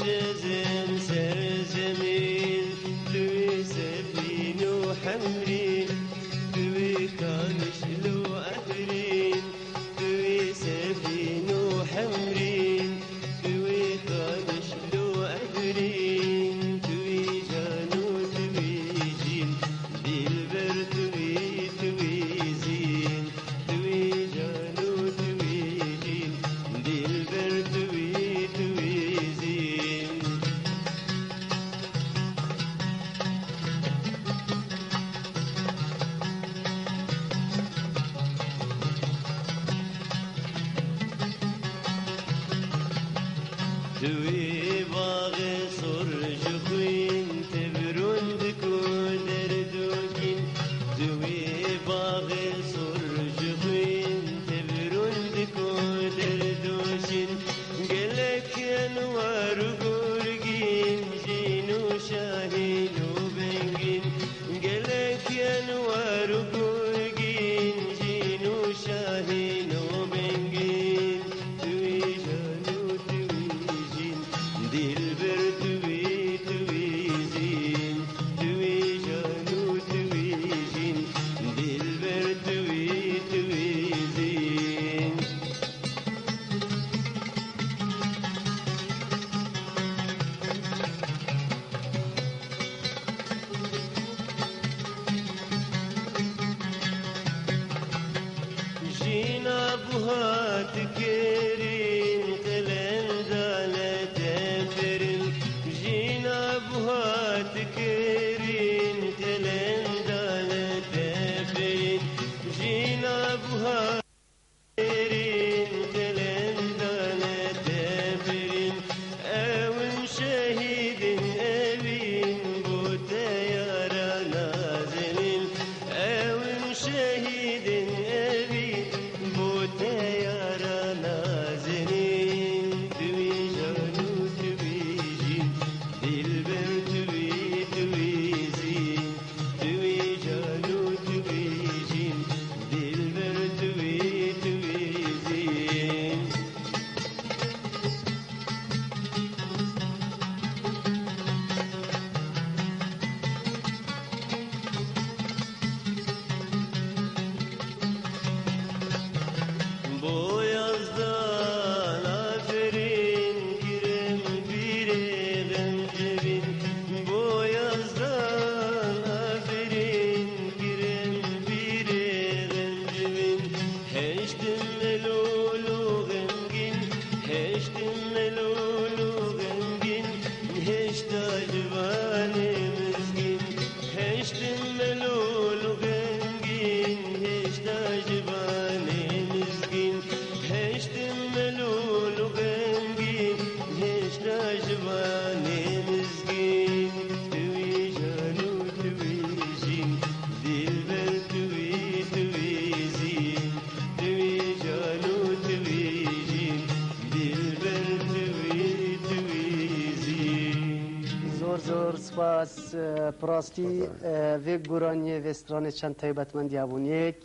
شزم سر زمین توی سفین و حمرین توی کانش لو أهرين توي سفين وحمرين توي قادش لو أهرين توي جانو توي جين دلبر توي توي زين توي جانو توي جين دلبر توي توي زين توی باغ سرج خوین تبرند کودر دوکین توی باغ سرج خوین تبرند کودر دوشین گلک انوار گرگین جینو شاهین و بنگین گلک انوار گرگین جینو شاهین و بنگین توی جانو دلبر توي توي زين توي جانو توي جين دلبر توي توي زين جينا بوهات كيرين قلندالة تفرن جينا بوهات كيرين قلندالة تفرن جينا بوهات كيرين قلندالة تفرن أون شهيد أبين بوتا يارا نازلين أون شهيد أبين بوتا يارا نازلين توي جانو توي جين دلبر توي توي زين توي جانو توي جين دلبر توي توي زين Bu yazdan aferin girem bire gencebin Bu yazdan aferin girem bire gencebin Heştim melulu gengin Heştim melulu gengin Heşta civane mizgin Heştim melulu gengin Heşta civane mizgin هشتم ملول وغنقين هشتا جواني مزقين توي جانو توي جين دلبر توي توي زين توي جانو توي جين دلبر توي توي زين زور سپاس پراستی و گرانی و استران چند تایبتمندی ابونیک